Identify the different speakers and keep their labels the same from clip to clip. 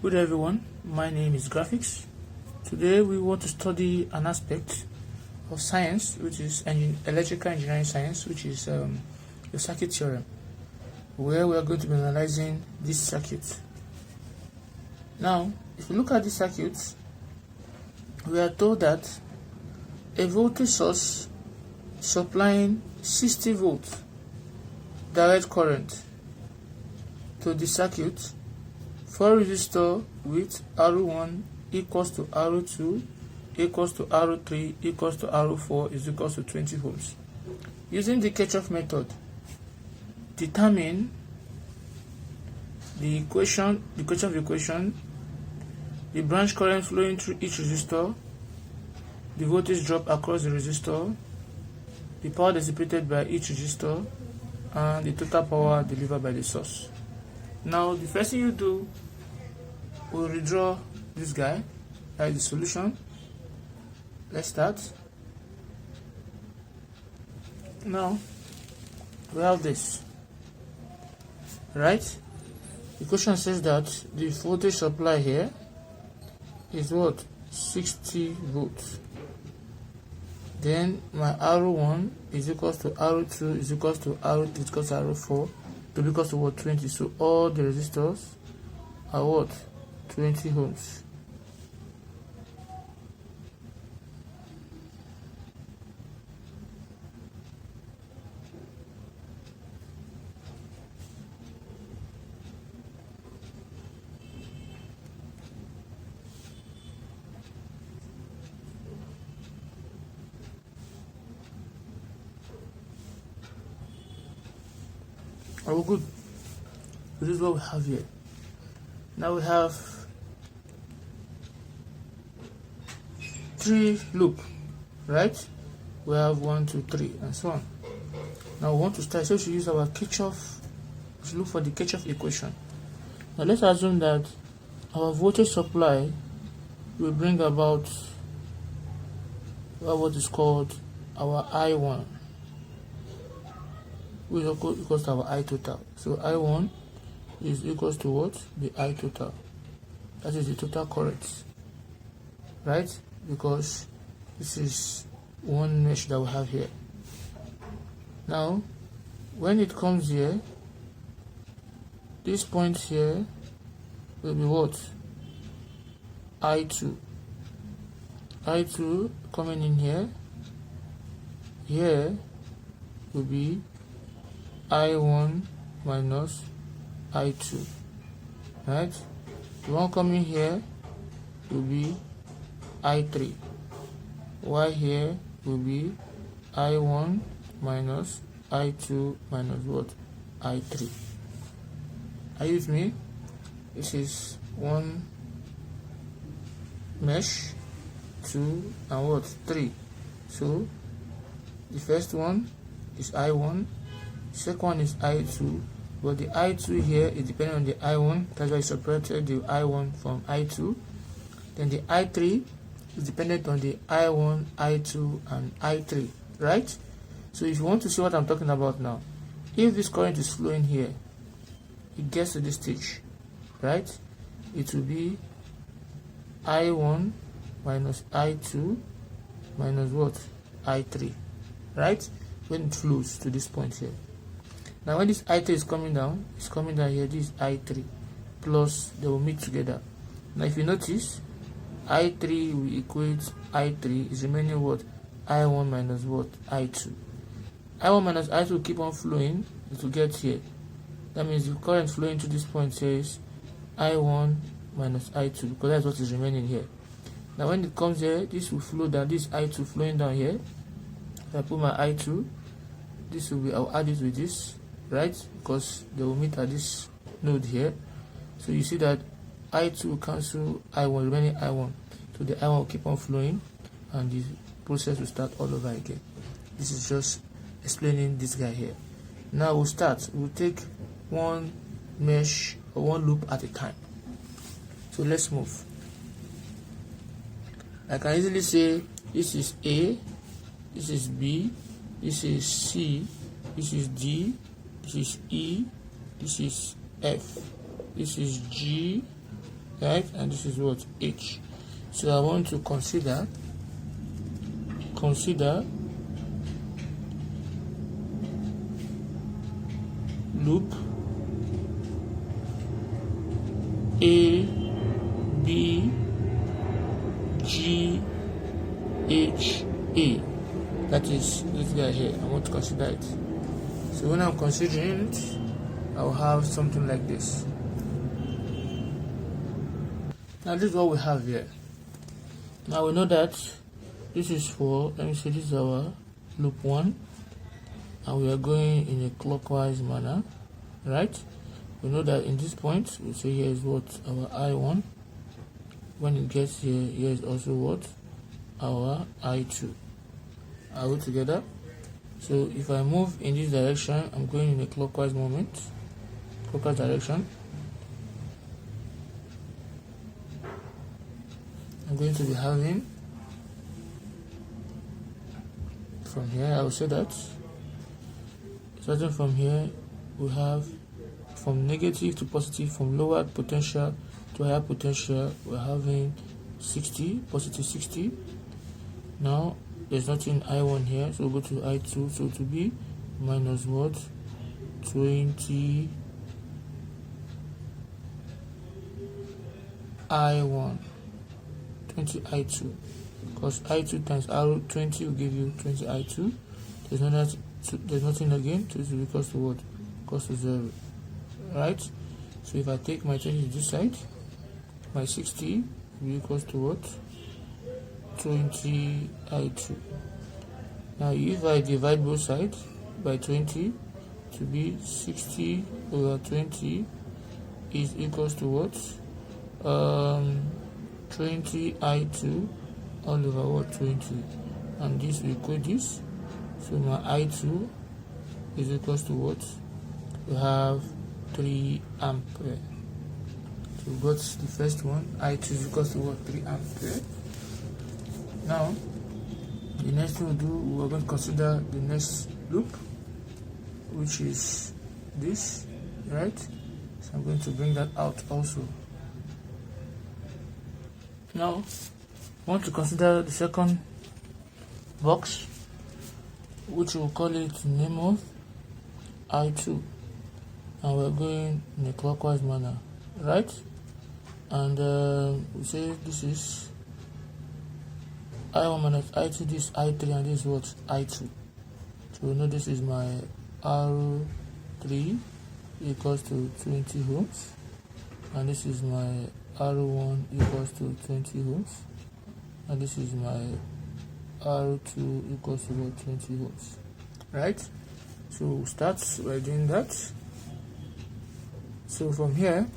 Speaker 1: Good everyone, my name is Graphics. Today we want to study an aspect of science, which is electrical engineering science, which is the circuit theorem, where we are going to be analyzing this circuit. Now, if you look at this circuit, we are told that a voltage source supplying 60 volts direct current to the circuit, 4 resistor with R1 equals to R2 equals to R3 equals to R4 is equals to 20 ohms. Using the KIRCHOFF method, determine the KIRCHOFF equation, the branch current flowing through each resistor, the voltage drop across the resistor, the power dissipated by each resistor, and the total power delivered by the source. Now, the first thing you do, we'll redraw this guy. That is the solution. Let's start. Now, we have this, right? The question says that the voltage supply here is what? 60 volts. Then my R1 is equals to R2 is equals to R3 is equals to R4 to be equals to what? 20. So all the resistors are what? 20 ohms. Oh, good. This is what we have here. Now we have 3 loop, right? We have 1, 2, 3, and so on. Now we want to start. So we should use our KIRCHOFF. We should look for the KIRCHOFF equation. Now let's assume that our voltage supply will bring about what is called our I1, which is equals to our I total. So I1 is equals to what? The I total. That is the total current, right? Because this is one mesh that we have here. Now, when it comes here, this point here will be what? I2. I2 coming in here. Here will be I1 minus I2, right? The one coming here will be I3, while here will be I1 minus I2 minus what? I3. Are you with me? This is one mesh, 2, and what? 3. So the first one is I1, second one is I2, but the I2 here is depending on the I1. That's why I separated the I1 from I2. Then the I3 is dependent on the I1, I2, and I3, right? So if you want to see what I'm talking about now, if this current is flowing here, it gets to this stage, right? It will be I1 minus I2 minus what? I3, right? When it flows to this point here. Now when this I3 is coming down, it's coming down here, this is I3 plus, they will meet together. Now if you notice, I3 will equate I3 is remaining what? I1 minus what? I2. I1 minus I2 will keep on flowing, it will get here. That means the current flowing to this point says I1 minus I2, because that's what is remaining here. Now when it comes here, this will flow down, this I2 flowing down here. If I put my I2, this will be, I'll add it with this, right? Because they will meet at this node here. So you see that I2 will cancel I1, remaining I1. So the I1 will keep on flowing and the process will start all over again. This is just explaining this guy here. Now we'll start. We'll take one mesh or one loop at a time. So let's move. I can easily say this is A, this is B, this is C, this is D, this is E, this is F, this is G, right? And this is what? H. So I want to consider loop A, B, G, H, A. That is this guy here. I want to consider it. So when I'm considering it, I'll have something like this. Now this is what we have here. Now we know that this is for, let me say this is our loop 1, and we are going in a clockwise manner, right? We know that in this point, we say here is what? Our I1. When it gets here, here is also what? Our I2. Are we together? So if I move in this direction, I'm going in a clockwise direction. I'm going to be having, from here, I will say that starting from here, we have from negative to positive, from lower potential to higher potential, we're having 60, positive 60. Now there's nothing I1 here, so we'll go to I2, so to be minus what? 20 I1, 20 I2, because I2 times R20 will give you 20 I2. There's nothing again, so this will be equals to what? Equals to 0, right? So if I take my 20 to this side, my 60 will be equals to what? 20 I2. Now if I divide both sides by 20, to be 60 over 20 is equals to what? 20 I2 all over what? 20, and this will equal this. So my I2 is equals to what? We have 3 ampere. So we got the first one. I2 is equals to what? 3 ampere. Now the next thing we'll do, we're going to consider the next loop, which is this, right? So I'm going to bring that out also. Now I want to consider the second box, which we'll call it name of I2, and we're going in a clockwise manner, right? And we say this is I1 minus I2, this is I3, and this is what? I2. So we know this is my R3 equals to 20 ohms, and this is my R1 equals to 20 ohms, and this is my R2 equals to what? 20 ohms, right? So we'll start by doing that. So from here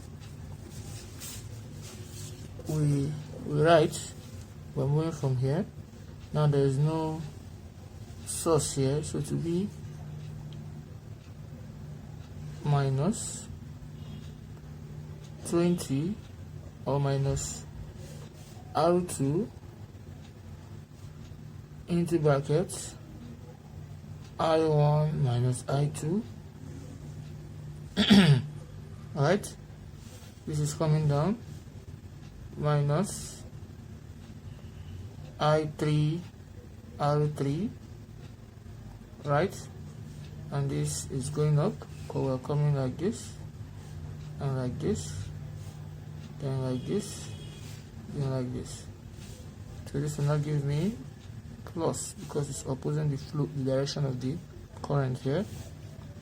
Speaker 1: we write, we're moving from here. Now there is no source here, so to be minus 20 or minus R2 into brackets I1 minus I2. Alright, this is coming down, minus I3 R3, right? And this is going up, because we're coming like this, and like this, then like this, then like this. So this will not give me plus, because it's opposing the flow, the direction of the current here.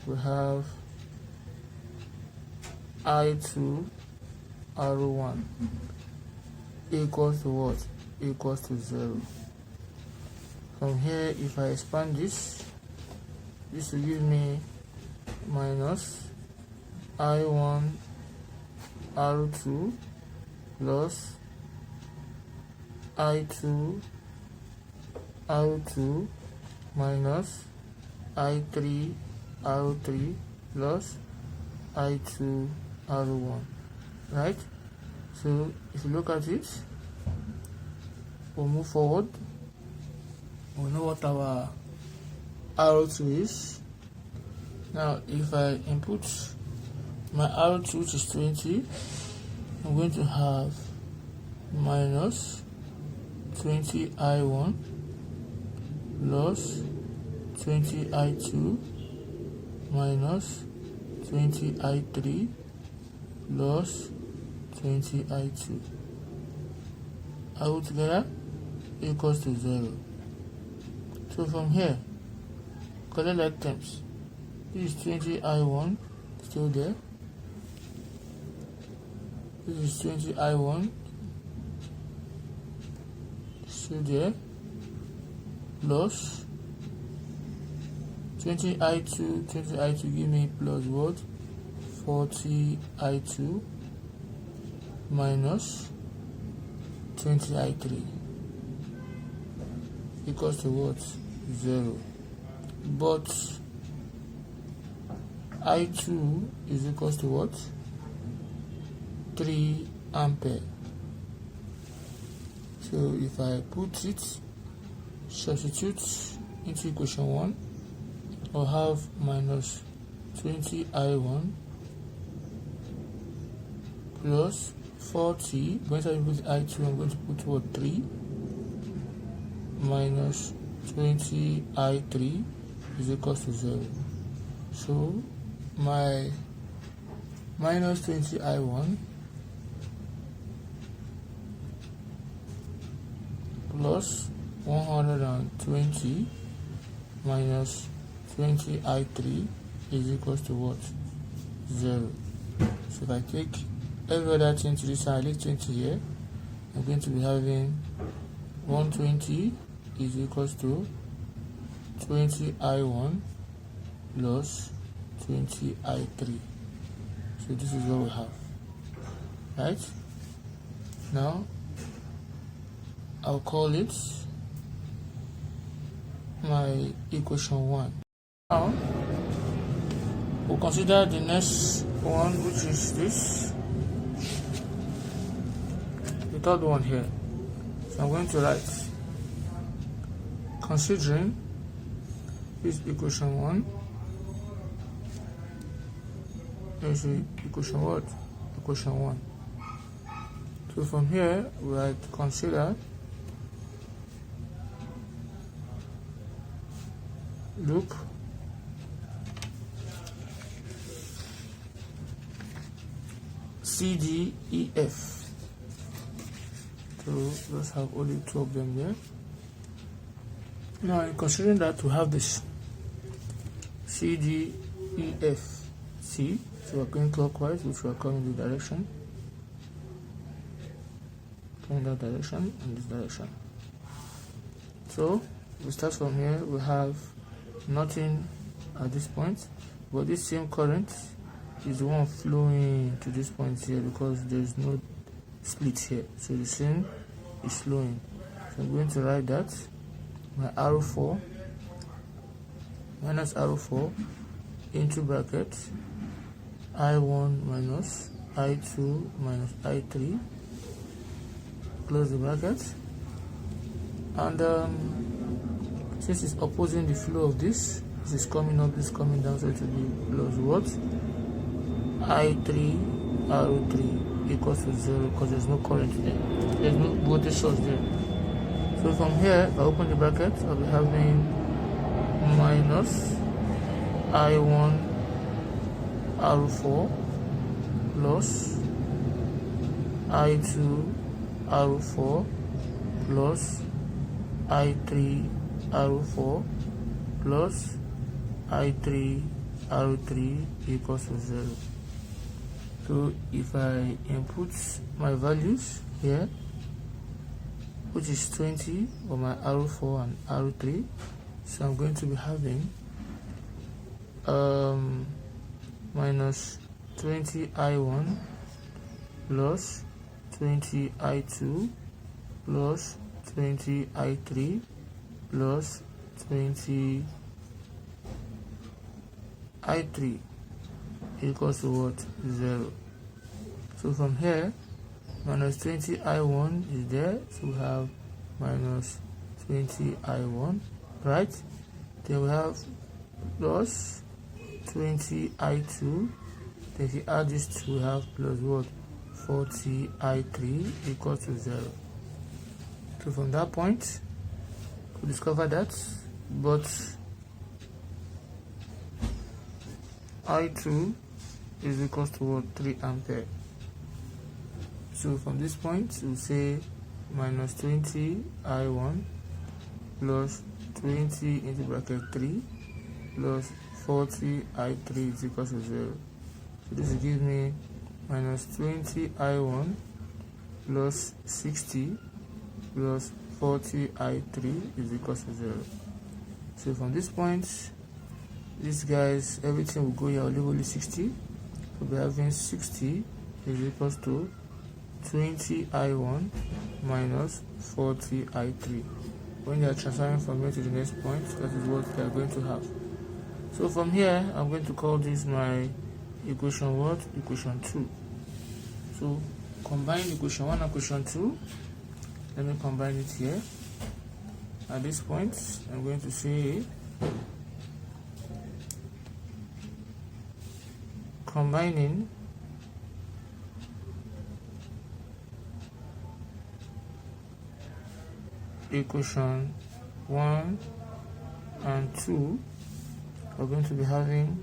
Speaker 1: We have I2 R1 equals to what? Equals to 0. From here, if I expand this will give me minus I1 R2 plus I2 R2 minus I3 R3 plus I2 R1, right? So if you look at it, we'll move forward. We know what our R2 is. Now if I input my R2, which is 20, I'm going to have minus 20I1 plus 20I2 minus 20I3 plus 20I2. All together equals to 0. So from here, collect like terms. This is 20I1 still there. This is 20I1 still there, plus 20I2 give me plus what? 40I2 minus 20I3 equals to what? 0. But I2 is equals to what? 3 ampere. So if I put it, substitute into equation 1, I'll have minus 20I1 plus 40. When I put I2, I'm going to put what? 3 minus 20I3 is equals to 0. So my minus 20I1 plus 120 minus 20I3 is equals to what? 0. So if I take every other thing to this side, I leave 20 here, I'm going to be having 120 is equals to 20I1 plus 20I3. So this is what we have. Right? Now I'll call it my equation 1. Now we'll consider the next one, which is this, the third one here. So I'm going to write, considering this equation 1, this is equation what? Equation 1. So from here we write consider loop CDEF. So let's have only 2 of them there. Now, in considering that we have this CDEF C, so we're going clockwise, which we are coming in the direction, in that direction and this direction. So we start from here. We have nothing at this point, but this same current is the one flowing to this point here because there is no split here. So the same is flowing. So I'm going to write that my arrow 4 minus arrow 4 into bracket I1 minus I2 minus I3, close the bracket, and since it's opposing the flow of this is coming up, this is coming down, so it will be plus what? I3 arrow 3 equals to 0 because there's no current there, there's no voltage source there. So from here, if I open the bracket, I'll be having minus I1 arrow 4 plus I2 arrow 4 plus I3 arrow 4 plus I3 arrow 3 equals to 0. So if I input my values here, which is 20 for my arrow 4 and arrow 3, so I'm going to be having minus 20I1 plus 20I2 plus 20I3 plus 20I3 equals to what? 0. So from here, minus 20I1 is there, so we have minus 20I1, right? Then we have plus 20I2. Then if you add these two, we have plus what? 40 I3 equals to 0. So from that point, we discover that but I2 is equals to what? 3 ampere. So from this point, we'll say minus 20 I1 plus 20 into bracket 3 plus 40 I3 is equals to 0. So this will give me minus 20 I1 plus 60 plus 40 I3 is equals to 0. So from this point, these guys, everything will go here, will leave only 60. So we're having 60 is equals to 20 I1 minus 40 I3. When they are transferring from here to the next point, that is what they are going to have. So from here, I'm going to call this my equation what? Equation 2. So combine equation 1 and equation 2. Let me combine it here. At this point, I'm going to say combining equation 1 and 2, we're going to be having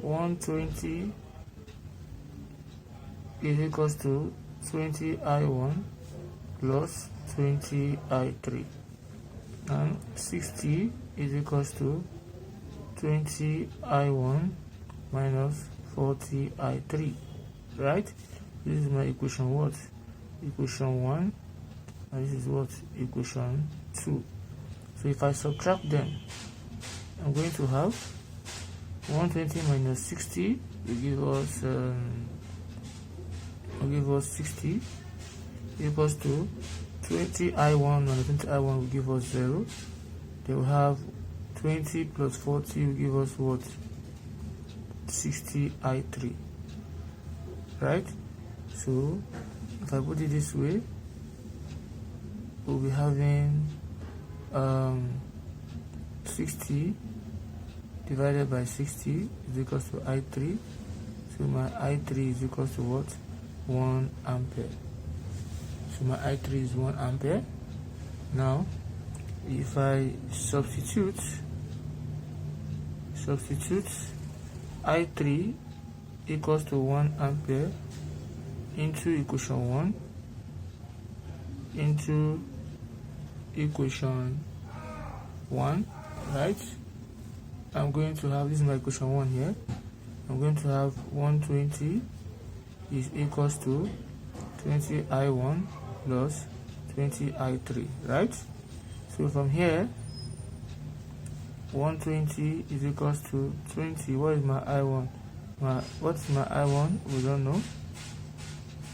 Speaker 1: 120 is equals to 20 I1 plus 20 I3, and 60 is equals to 20 I1 minus 40 I3, right? This is my equation what? Equation 1, and this is what? Equation 2. So if I subtract them, I'm going to have 120 minus 60 will give us 60 equals to 20 I1 minus 20 I1 will give us 0. They will have 20 plus 40 will give us what? 60 I3, right? So if I put it this way, we'll be having 60 divided by 60 is equals to I3. So my I3 is equals to what? 1 ampere. So my I3 is 1 ampere. Now if I substitute I3 equals to 1 ampere into equation 1 into equation 1, right? I'm going to have, this is my equation 1 here. I'm going to have 120 is equals to 20 I1 plus 20 I3, right? So from here, 120 is equals to 20. What is my I1? What's my I1? We don't know,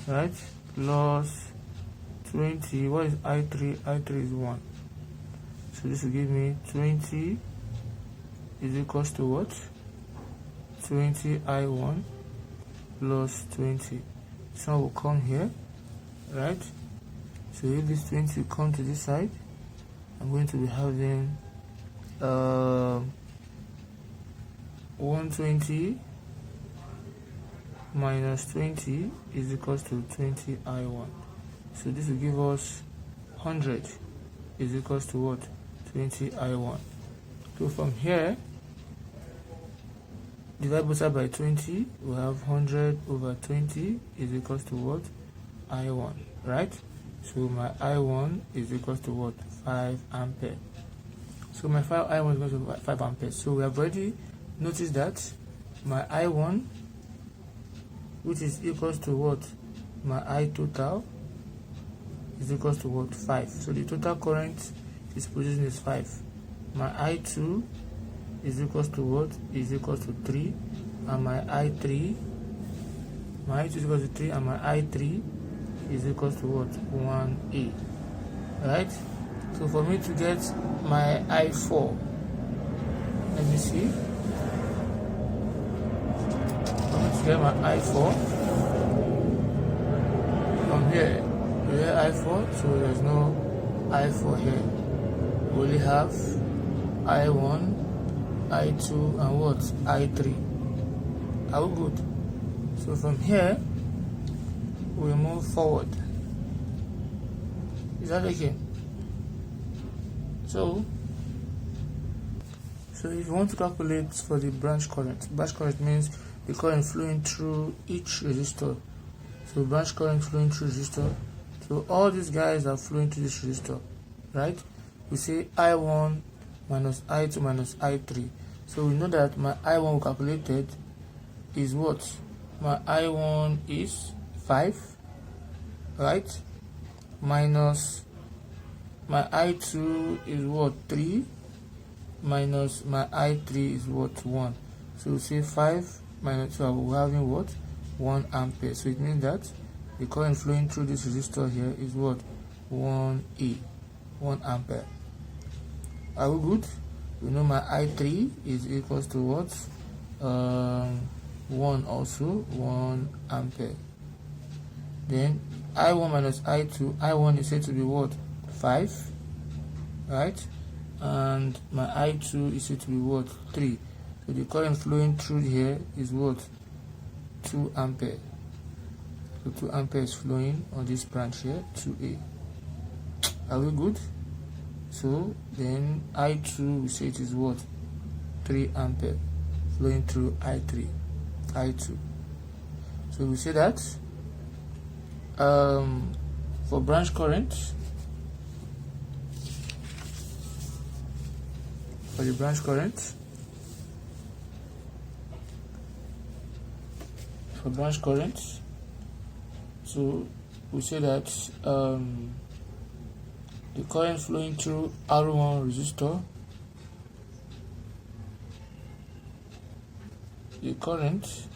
Speaker 1: right? Plus 20. What is I3? I3 is 1. So this will give me 20 is equals to what? 20 I1 plus 20. This one will come here, right? So if this 20 will come to this side, I'm going to be having 120 minus 20 is equals to 20 I1. So this will give us 100 is equals to what? 20 I1. So from here, divide both sides by 20, we have 100 over 20 is equals to what? I1, right? So my I1 is equals to what? 5 ampere. So my I1 is equal to 5 ampere. So we have already noticed that my I1, which is equals to what? My I total is equals to what? 5. So the total current is producing is 5. My I2 is equals to what? Is equals to 3. And my I3 is equals to 3, and my I3 is equals to what? 1A, right? So for me to get my I4, let me see. For me to get my I4, from here, we have I4, so there's no I4 here. We only have I1, I2, and what? I3. Are we good? So from here, we move forward. Is that okay? So if you want to calculate for the branch current means the current flowing through each resistor. So branch current flowing through resistor. So all these guys are flowing through this resistor, right? We say I1 minus I2 minus I3. So we know that my I1 we calculated is what? My I1 is 5, right? Minus my I2 is what? 3, minus my I3 is what? 1. So we say 5 minus 12, we're having what? 1 ampere. So it means that the current flowing through this resistor here is what? 1A, 1 ampere. Are we good? We know my I3 is equals to what? 1 also, 1 ampere. Then I1 minus I2, I1 is said to be what? 5, right? And my I2 is said to be what? 3. So the current flowing through here is what? 2 ampere. So 2 ampere is flowing on this branch here, 2A. Are we good? So then I2 we say it is what? 3 ampere flowing through I2. So we say that for branch current, so we say that the current flowing through R1 resistor, the current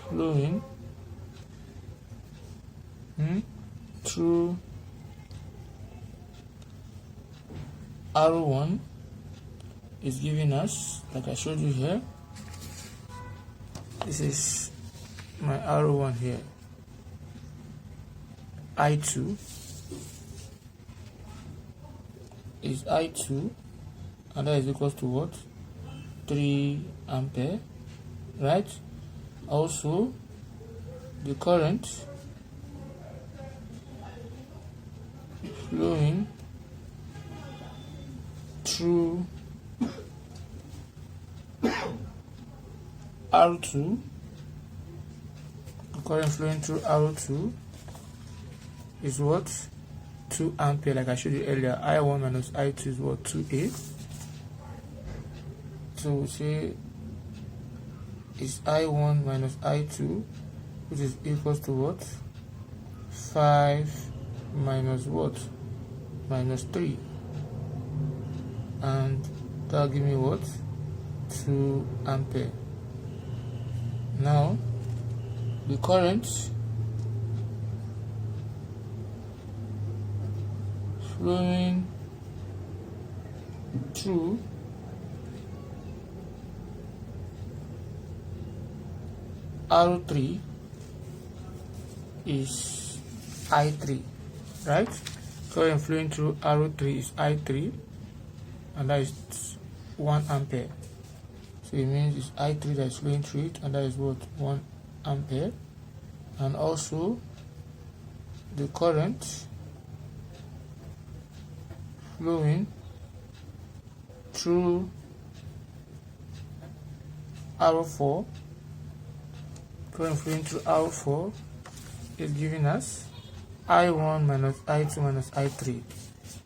Speaker 1: flowing through R1 is giving us, like I showed you here, this is my R1 here, I2 is I2, and that is equals to what? 3 ampere, right? Also the current flowing through R2, the current flowing through R2 is what? 2 ampere, like I showed you earlier. I1 minus I2 is what? 2A. So we say is I1 minus I2, which is equals to what? 5 minus what? Minus 3. And that'll give me what? 2 ampere. Now the current flowing through R3 is I3, right? Current flowing through R3 is I3, and that is 1 ampere. So it means it's I3 that is flowing through it, and that is what? 1 ampere. And also the current flowing through R4, current flowing through R4 is giving us I1 minus I2 minus I3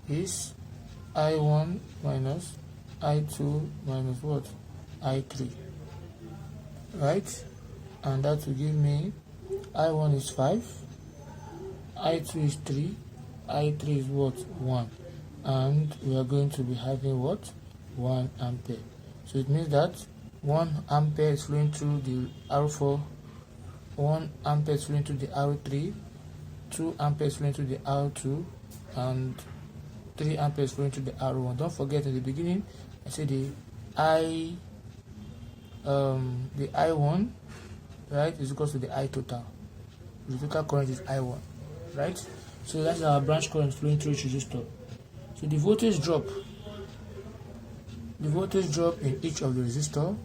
Speaker 1: is I1 minus I2 minus what? I3, right? And that will give me I1 is 5, I2 is 3, I3 is what? 1, and we are going to be having what? 1 ampere. So it means that 1 ampere is flowing through the R4, 1 ampere is flowing through the R3, 2 amperes flowing through the R2, and 3 amperes flowing through the R1. Don't forget at the beginning I said the I1, right, is equal to the I total. The total current is I1, right? So that's our branch current flowing through each resistor. So the voltage drop in each of the resistor.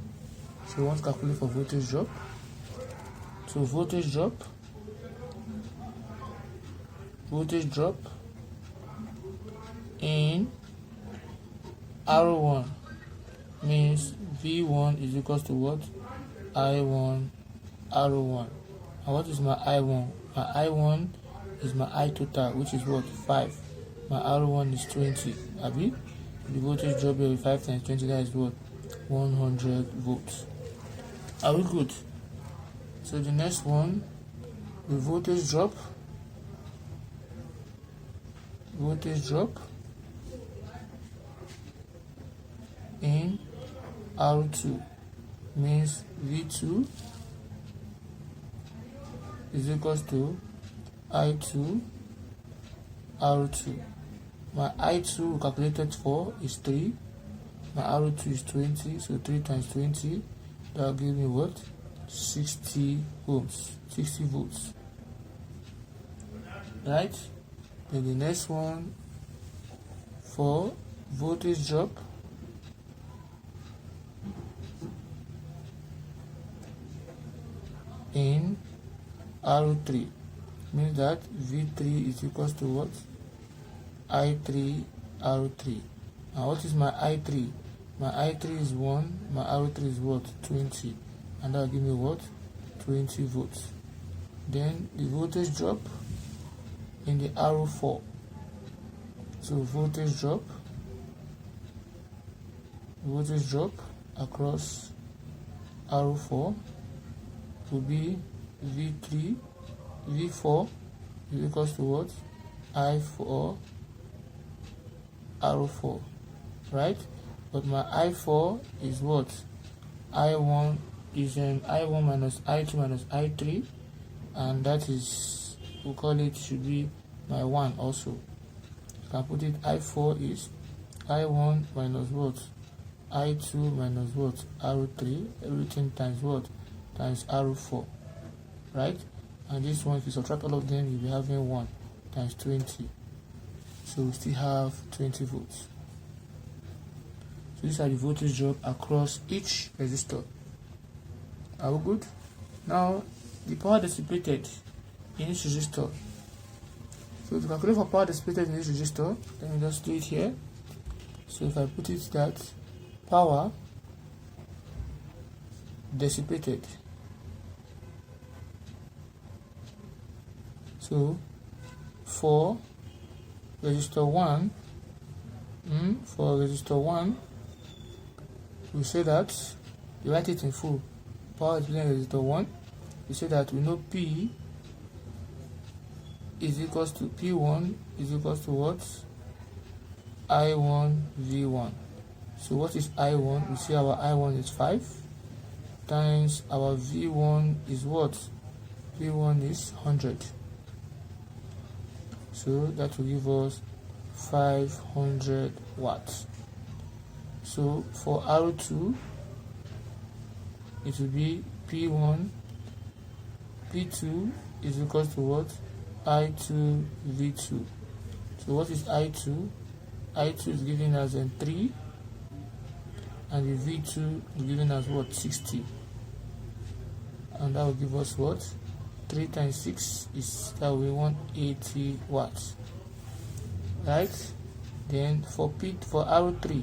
Speaker 1: So we want to calculate for voltage drop. So So voltage drop in R1 means V1 is equals to what? I1 R1. And what is my I1? My I1 is my I total, which is what? 5. My R1 is 20. Abi? The voltage drop here with 5 times 20, that is what? 100 volts. Are we good? So the next one, the voltage drop in R2 means V2 is equals to I2 R2. My I2 we calculated for is 3. My R2 is 20, so 3 times 20, that will give me what? 60 ohms, 60 volts. Right? Then the next one, for voltage drop in R3 means that V3 is equals to what? I3 R3. And what is my I3? My I3 is 1, my R3 is what? 20. And that will give me what? 20 volts. Then the voltage drop in the R4. So voltage drop across R4 will be V4 is equals to what? I4 R4, right? But my I4 is what? I1 is I1 minus I2 minus I3, and that is, we'll call it, should be my 1 also. You can put it, I4 is I1 minus what? I2 minus what? R3, everything times what? Times R4, right? And this one, if you subtract all of them, you'll be having 1 times 20. So we still have 20 volts. So these are the voltage drop across each resistor. Are we good? Now, the power dissipated in each resistor. So to calculate for power dissipated in each resistor, let me just do it here. So if I put it that power dissipated, so for resistor 1, we say that, you write it in full, power dissipated resistor 1, we say that we know P is equals to P1 is equals to what? I1 V1. So what is I1? We see our I1 is 5 times our V1 is what? V1 is 100. So that will give us 500 watts. So for R2, it will be P1, P2 is equals to what? I2 V2. So what is I2? I2 is giving us 3, and the V2 is giving us what? 60. And that will give us what? 3 times 6 is that we want 80 watts. Right? Then for R3,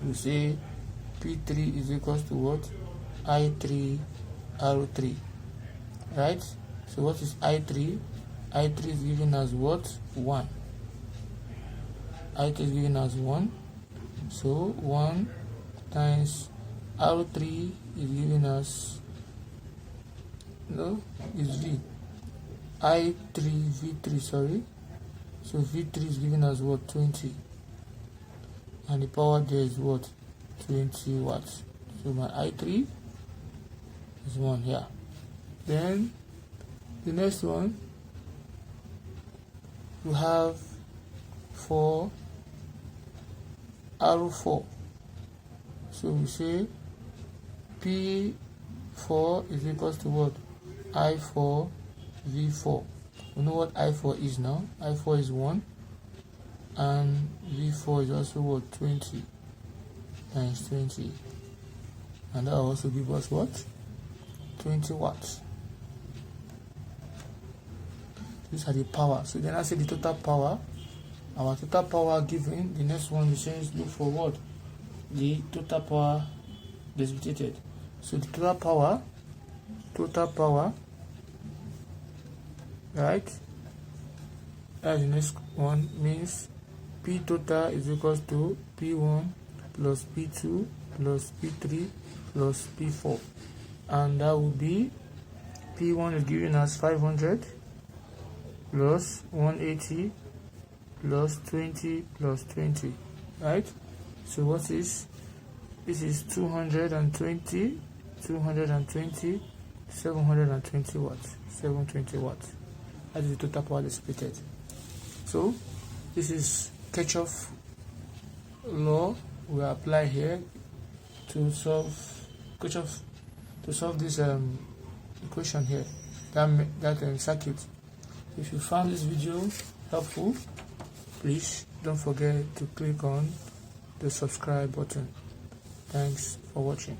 Speaker 1: we say P3 is equals to what? I3 R3. Right? So what is I3? I3 is giving us what? 1. I3 is giving us 1. So 1 times R3 is giving us, no, is V. I3 V3, sorry. So V3 is giving us what? 20. And the power there is what? 20 watts. So my I3 is 1 here. Then the next one, we have for R4. So we say P4 is equals to what? I4 V4. We know what I4 is now. I4 is 1, and V4 is also what? 20 times 20. And that will also give us what? 20 watts. These are the power. So then I say the total power. Our total power given, the next one is saying look for what? The total power distributed. So the total power, right? That's the next one, means P total is equals to P1 plus P2 plus P3 plus P4, and that will be P1 is given as 500 plus 180 plus 20 plus 20, right? So what is this? Is 220 720 watts. 720 watts. That is the total power dissipated. So this is Kirchhoff law we apply here to solve this equation here, that circuit. If you found this video helpful, please don't forget to click on the subscribe button. Thanks for watching.